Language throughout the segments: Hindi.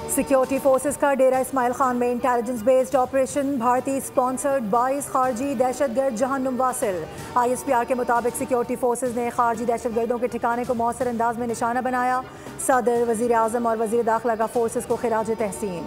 सिक्योरिटी फोर्सेस का डेरा इस्माइल खान में इंटेलिजेंस बेस्ड ऑपरेशन, भारतीय स्पॉन्सर्ड 22 खारजी दहशतगर्द जहन्नुम वासिल। ISPR के मुताबिक सिक्योरिटी फोर्सेस ने खारजी दहशतगर्दों के ठिकाने को मौसर अंदाज में निशाना बनाया। सदर, वजीर आजम और वजीर दाखिला का फोर्सेस को खिराज तहसीन।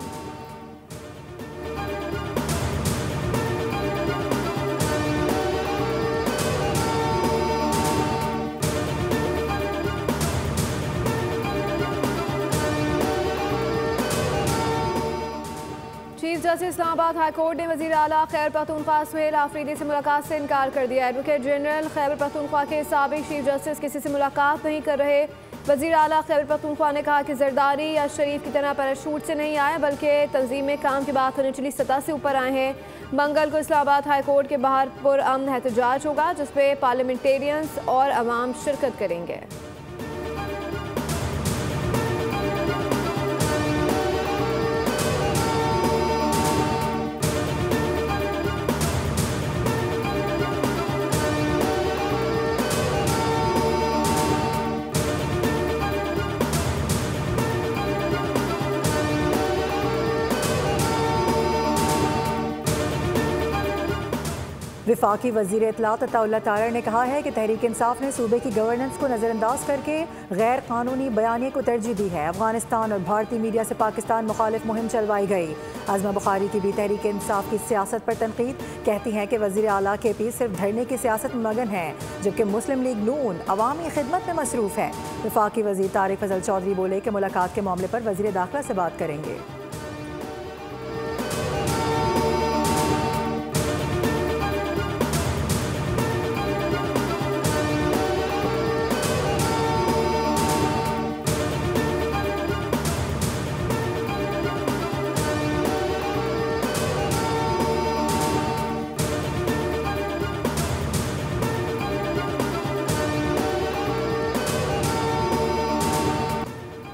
Chief justice Islamabad high court ने वजीर आला खैबर पख्तूनख्वा सुहेल आफरीदी से मुलाकात से इनकार कर दिया। एडवोकेट जनरल खैबर पख्तूनख्वा के साबिक चीफ जस्टिस किसी से मुलाकात नहीं कर रहे। वजीर आला खैबर पख्तूनख्वा ने कहा कि जरदारी या शरीफ की तरह पैराशूट से नहीं आए, बल्कि तंजीम में काम की बात होने चली सतह से ऊपर आए हैं। मंगल को इस्लामाबाद हाई कोर्ट के बाहर पुरअमन एहतजाज होगा, जिसपे पार्लियामेंटेरियंस और अवाम शिरकत करेंगे। विफाकी वजीर इत्तलात अताउल्लाह तारड़ ने कहा है कि तहरीक इंसाफ ने सूबे की गवर्नेंस को नज़रअंदाज करके गैर कानूनी बयानिए को तरजीह दी है। अफगानिस्तान और भारतीय मीडिया से पाकिस्तान मुखालिफ मुहिम चलवाई गई। आज़मा बुखारी की भी तहरीक इंसाफ की सियासत पर तनकीद, कहती हैं कि वजीर आला KP सिर्फ धरने की सियासत में मगन है, जबकि मुस्लिम लीग नून अवामी खिदमत में मसरूफ़ है। विफाकी वजीर तारिक फजल चौधरी बोले कि मुलाकात के मामले पर वजीर दाखिला से बात करेंगे।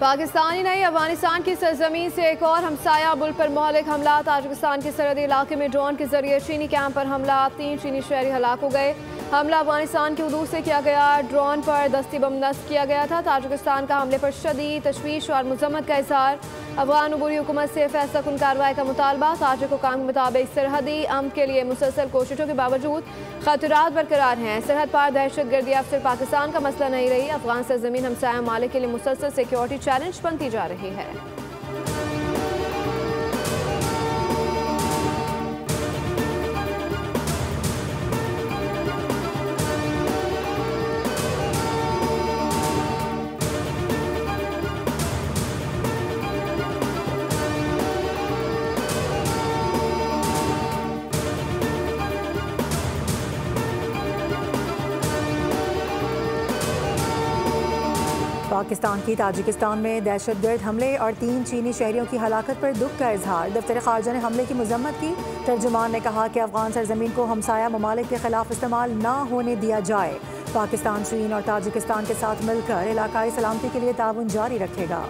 पाकिस्तानी नहीं, अफगानिस्तान की सरजमीन से एक और हमसाया मुल्क पर मौलिक हमला। ताजिकिस्तान के सरहदी इलाके में ड्रोन के जरिए चीनी कैंप पर हमला, 3 चीनी शहरी हलाक हो गए। हमला अफगानिस्तान की हदूद से किया गया। ड्रोन पर दस्ती बम नस्ब किया गया था। ताजिकिस्तान का हमले पर शदीद तशवीश और मजम्मत का इजहार। अफगान अबूरी हुकूमत से फैसला कुन कार्रवाई का मुतालबा। ताजिक हुकाम के मुताबिक सरहदी अमन के लिए मुसलसल कोशिशों के बावजूद खतरात बरकरार हैं। सरहद पार दहशतगर्दी अब सिर्फ पाकिस्तान का मसला नहीं रही। अफगान सरजमीन हमसाया मालिक के लिए मुसलसल सिक्योरिटी चैलेंज बनती जा रही है। पाकिस्तान की ताजिकिस्तान में दहशतगर्द हमले और 3 चीनी शहरियों की हलाकत पर दुख का इजहार। दफ्तर खारजा ने हमले की मजम्मत की। तर्जुमान ने कहा कि अफगान सरजमीन को हमसाया ममालिक के खिलाफ इस्तेमाल ना होने दिया जाए। पाकिस्तान, चीन और ताजिकिस्तान के साथ मिलकर इलाकाई सलामती के लिए ताउन जारी रखेगा।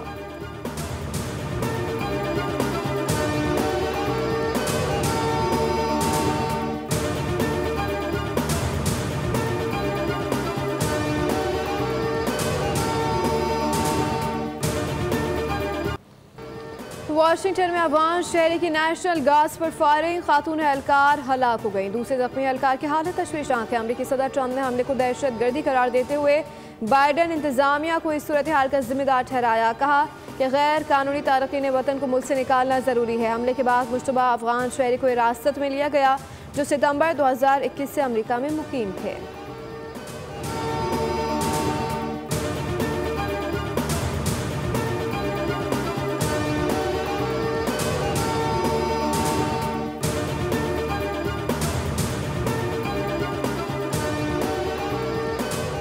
वाशिंगटन में अफगान शहरी की नेशनल गार्ड्स पर फायरिंग, खातून एहलकार हलाक हो गई। दूसरे जख्मी एहलकार की हालत तशवीशनाक है। अमरीकी सदर ट्रंप ने हमले को दहशतगर्दी करार देते हुए बाइडन इंतजामिया को इस सूरत हाल का जिम्मेदार ठहराया। कहा कि गैर कानूनी तारकीन वतन को मुल्क से निकालना जरूरी है। हमले के बाद मुश्तबा अफगान शहरी को हिरासत में लिया गया, जो सितंबर 2021 से अमरीका में मुकीम थे।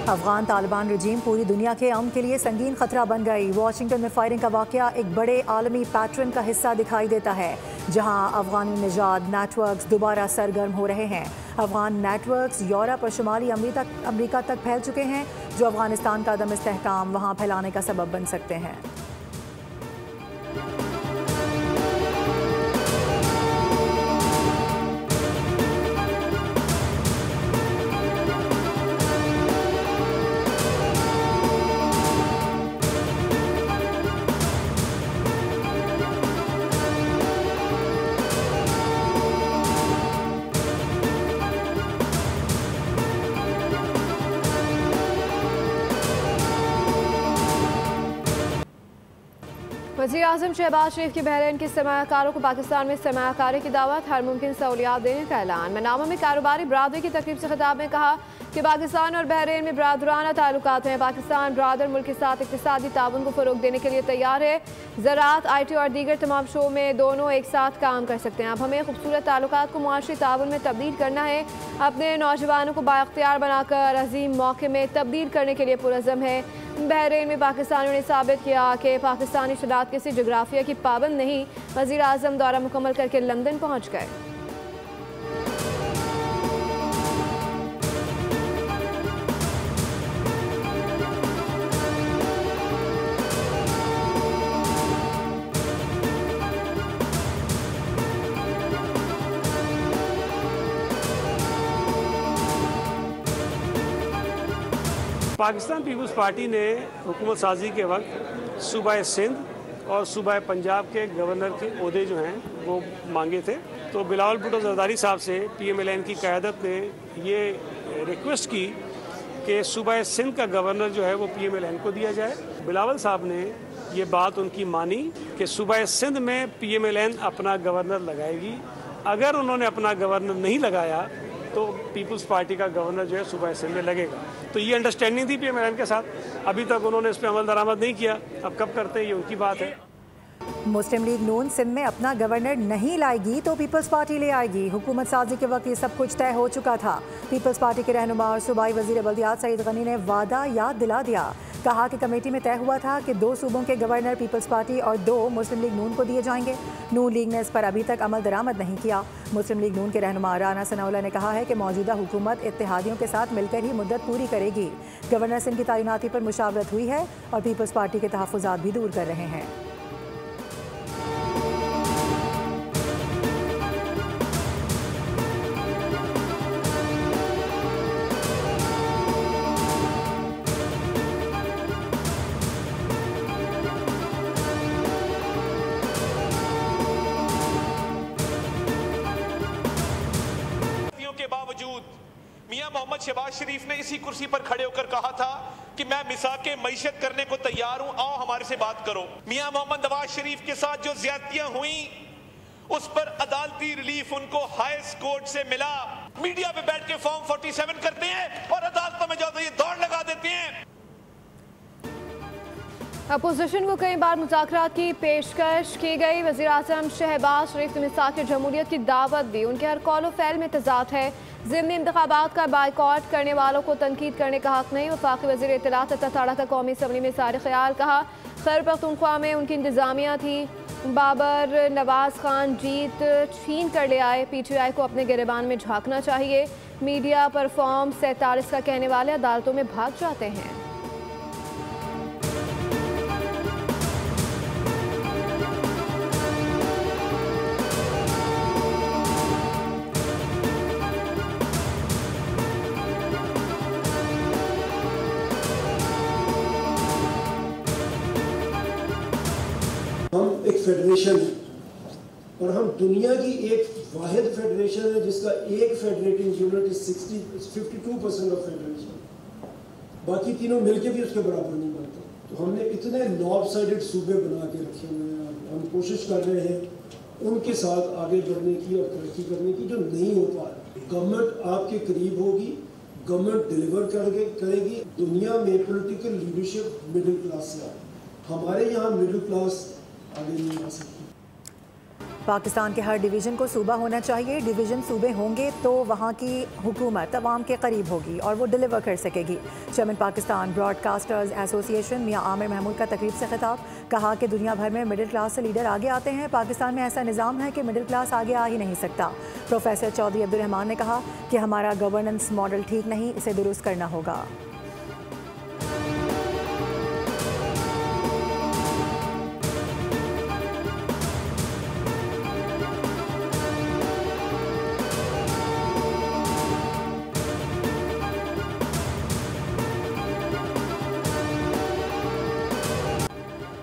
अफगान तालिबान रजीम पूरी दुनिया के अमन के लिए संगीन खतरा बन गई। वाशिंगटन में फायरिंग का वाकया एक बड़े आलमी पैटर्न का हिस्सा दिखाई देता है, जहां अफगानी निजात नेटवर्क्स दोबारा सरगर्म हो रहे हैं। अफगान नेटवर्क्स यूरोप और शुमाली अमरीका तक फैल चुके हैं, जो अफगानिस्तान का अदम इस्तेहकाम वहां फैलाने का सबब बन सकते हैं। वज़ीर आज़म शहबाज शरीफ की बहरीन के सरमायाकारों को पाकिस्तान में सरमायाकारी की दावत, हर मुमकिन सहूलियात देने का ऐलान। मनामा में कारोबारी बरादरी की तकरीब से खिताब में कहा कि पाकिस्तान और बहरीन में बरादराना ताल्लुकात हैं। पाकिस्तान बरादर मुल्क के साथ इक़्तिसादी ताउन को फ़रोग़ देने के लिए तैयार है। ज़राअत, IT और दीगर तमाम शो में दोनों एक साथ काम कर सकते हैं। अब हमें खूबसूरत ताल्लुकात को मुआशरी ताउन में तब्दील करना है। अपने नौजवानों को बाइख्तियार बनाकर अजीम मौके में तब्दील करने के लिए पुरज़म है। बहरीन में पाकिस्तानियों ने साबित किया कि पाकिस्तानी शरात किसी जोग्राफिया की पाबंद नहीं। वज़ीर आज़म दौरा मुकम्मल करके लंदन पहुँच गए। पाकिस्तान पीपल्स पार्टी ने हुकूमत साजी के वक्त सूबा सिंध और सूबा पंजाब के गवर्नर के ओहदे जो हैं वो मांगे थे। तो बिलावल भुट्टो जरदारी साहब से PMLN की क़यादत ने ये रिक्वेस्ट की कि सूबा सिंध का गवर्नर जो है वो PMLN को दिया जाए। बिलावल साहब ने ये बात उनकी मानी कि सूबा सिंध में PMLN अपना गवर्नर लगाएगी। अगर उन्होंने अपना गवर्नर नहीं लगाया तो पीपल्स पार्टी का गवर्नर जो है सूबा सिंध में लगेगा। तो ये अंडरस्टैंडिंग थी PMLN के साथ। अभी तक उन्होंने इस पर अमल दरामद नहीं किया। अब कब करते हैं ये उनकी बात है। मुस्लिम लीग नून सिंध में अपना गवर्नर नहीं लाएगी तो पीपल्स पार्टी ले आएगी। हुकूमत साजी के वक्त ये सब कुछ तय हो चुका था। पीपल्स पार्टी के रहनुमा और सूबाई वजीर बल्दियात सईद गनी ने वादा याद दिला दिया। कहा कि कमेटी में तय हुआ था कि 2 सूबों के गवर्नर पीपल्स पार्टी और 2 मुस्लिम लीग नून को दिए जाएंगे। नून लीग ने इस पर अभी तक अमल दरामद नहीं किया। मुस्लिम लीग नून के रहनुमा राना सनाउल्लाह ने कहा है कि मौजूदा हुकूमत इत्तेहादियों के साथ मिलकर ही मुद्दत पूरी करेगी। गवर्नर सिंध की तैनाती पर मुशावरत हुई है और पीपल्स पार्टी के तहफ़्फ़ुज़ात भी दूर कर रहे हैं। मियां मोहम्मद शहबाज शरीफ ने इसी कुर्सी पर खड़े होकर कहा था कि मैं मिसाके मईशत करने को तैयार हूं, आओ हमारे से बात करो। मियां मोहम्मद नवाज शरीफ के साथ जो ज्यादतियां हुई उस पर अदालती रिलीफ उनको हाईएस्ट कोर्ट से मिला। मीडिया पे बैठ के फॉर्म 47 करते हैं और अदालतों में जाते ये दौड़ लगा देते हैं। अपोजिशन को कई बार मुज़ाकरात की पेशकश की गई। वज़ीर आज़म शहबाज शरीफ ने मिसाक जमहूरियत की दावत दी। उनके हर कौल व फ़ैल में तज़ाद है। ज़िमनी इंतखाबात का बाइकॉट करने वालों को तनकीद करने का हक़ नहीं। वफ़ाक़ी वज़ीर इत्तलात ताड़ा का कौमी असम्बली में सारे ख्याल कहा। खैबर पख्तूनख्वा में उनकी इंतज़ामिया थी। बाबर नवाज खान जीत छीन कर ले आए। PTI को अपने गिरबान में झांकना चाहिए। मीडिया पर फॉर्म 47 का कहने वाले अदालतों में भाग जाते हैं। हम एक फेडरेशन है और हम दुनिया की एक वाहिद फेडरेशन है जिसका एक फेडरेटिंग यूनिट 52% ऑफ फेडरेशन, बाकी तीनों मिलके भी उसके बराबर नहीं बनते। तो हमने इतने लॉपसाइडेड सूबे बना के रखे हुए हैं। हम कोशिश कर रहे हैं उनके साथ आगे बढ़ने की और तरक्की करने की, जो नहीं हो पा रहा। गवर्नमेंट आपके करीब होगी, गवर्नमेंट डिलीवर करेगी। दुनिया में पॉलिटिकल लीडरशिप मिडिल क्लास से आए, हमारे यहाँ मिडिल क्लास आगे नहीं आ सकती। पाकिस्तान के हर डिवीज़न को सूबा होना चाहिए। डिवीज़न सूबे होंगे तो वहाँ की हुकूमत अवाम के करीब होगी और वो डिलीवर कर सकेगी। चेयरमैन पाकिस्तान ब्रॉडकास्टर्स एसोसिएशन मियां आमिर महमूद का तकरीब से खिताब। कहा कि दुनिया भर में मिडिल क्लास से लीडर आगे आते हैं। पाकिस्तान में ऐसा निज़ाम है कि मिडिल क्लास आगे आ ही नहीं सकता। प्रोफेसर चौधरी अब्दुल रहमान ने कहा कि हमारा गवर्नेंस मॉडल ठीक नहीं, इसे दुरुस्त करना होगा।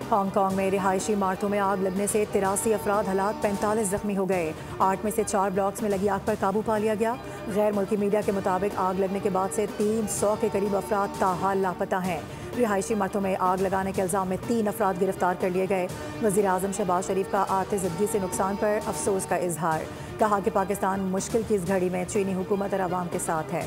हांगकांग में रिहायशी इमारतों में आग लगने से 83 अफराद हलाक, 45 जख्मी हो गए। 8 में से 4 ब्लॉक्स में लगी आग पर काबू पा लिया गया। गैर मुल्की मीडिया के मुताबिक आग लगने के बाद से 300 के करीब अफराद ताहाल लापता हैं। रिहायशी मरतों में आग लगाने के इल्ज़ाम में 3 अफराद गिरफ्तार कर लिए गए। वज़ीर आज़म शहबाज शरीफ का आतिज़गी से नुकसान पर अफसोस का इजहार। कहा कि पाकिस्तान मुश्किल की इस घड़ी में चीनी हुकूमत और आवाम के साथ है।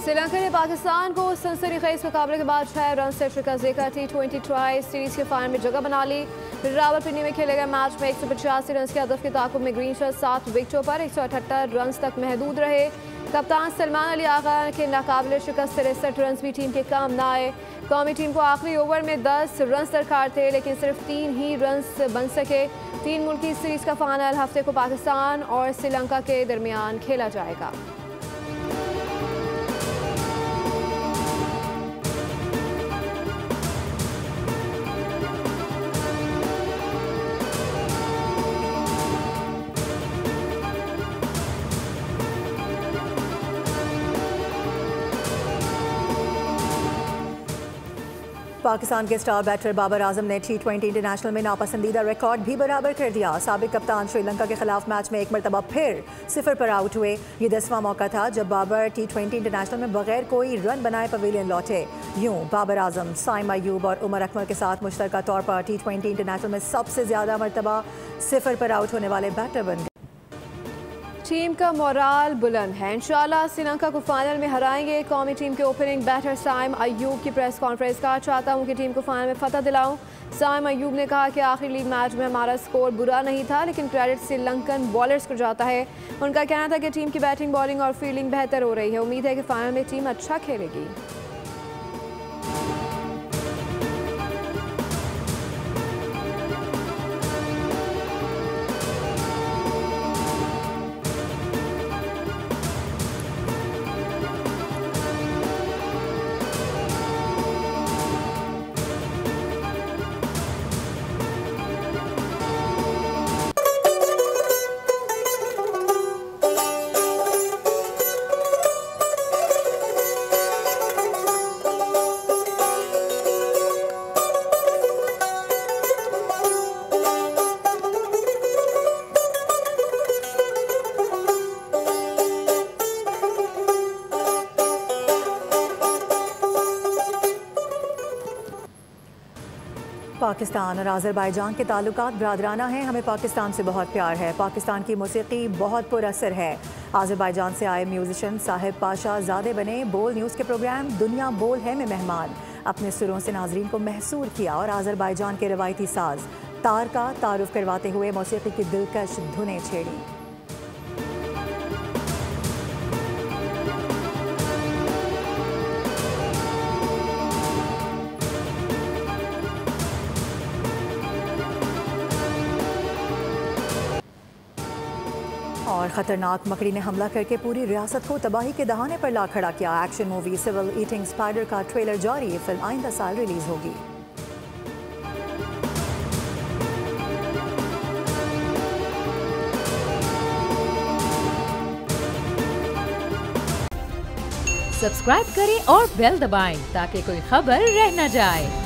श्रीलंका ने पाकिस्तान को सनसनीखेज मुकाबले के बाद 6 रन से शिकस्त देकर T20 ट्राई सीरीज के फाइनल में जगह बना ली। रावलपिंडी में खेले गए मैच में 185 रन के हदफ के ताकुब में ग्रीन शर्ट 7 विकेटों पर 178 रन तक महदूद रहे। कप्तान सलमान अली आगा के नाकाबिले शिकस्त 63 रन भी टीम के काम न आए। कौमी टीम को आखिरी ओवर में 10 रन दरकार थे, लेकिन सिर्फ 3 ही रन बन सके। 3 मुल्की सीरीज का फाइनल हफ्ते को पाकिस्तान और श्रीलंका के दरमियान खेला जाएगा। पाकिस्तान के स्टार बैटर बाबर आजम ने T20 इंटरनेशनल में नापसंदीदा रिकॉर्ड भी बराबर कर दिया। साबिक कप्तान श्रीलंका के खिलाफ मैच में एक मरतबा फिर 0 पर आउट हुए। ये 10वां मौका था जब बाबर T20 इंटरनेशनल में बगैर कोई रन बनाए पवेलियन लौटे। यूं बाबर आजम, साइम अयूब और उमर अकमल के साथ मुश्तरका तौर पर T20 इंटरनेशनल में सबसे ज्यादा मरतबा 0 पर आउट होने वाले बैटर बन गए। टीम का मोराल बुलंद है, इंशाल्लाह श्रीलंका को फाइनल में हराएंगे। कौमी टीम के ओपनिंग बैटर साइम अयूब की प्रेस कॉन्फ्रेंस का चाहता हूं कि टीम को फाइनल में फतह दिलाऊं। साइम अयूब ने कहा कि आखिरी लीग मैच में हमारा स्कोर बुरा नहीं था, लेकिन क्रेडिट श्रीलंकन बॉलर्स को जाता है। उनका कहना था कि टीम की बैटिंग, बॉलिंग और फील्डिंग बेहतर हो रही है। उम्मीद है कि फाइनल में टीम अच्छा खेलेगी। पाकिस्तान और आज़रबाईजान के ताल्लुकात बरादराना हैं। हमें पाकिस्तान से बहुत प्यार है। पाकिस्तान की मौसीकी बहुत पुरअसर है। आज़रबाईजान से आए म्यूजिशियन साहिब पाशा ज़ादे बने बोल न्यूज़ के प्रोग्राम दुनिया बोल है में मेहमान। अपने सुरों से नाजरीन को महसूर किया और आज़रबाईजान के रवायती साज तार का तारुफ करवाते हुए मौसीकी की दिलकश धुनें छेड़ी। और ख़तरनाक मकड़ी ने हमला करके पूरी रियासत को तबाही के दहाने पर ला खड़ा किया। Action movie civil eating spider का ट्रेलर जारी। फिल्म आइंदा साल रिलीज होगी। सब्सक्राइब करें और बेल दबाएं ताकि कोई खबर रह न जाए।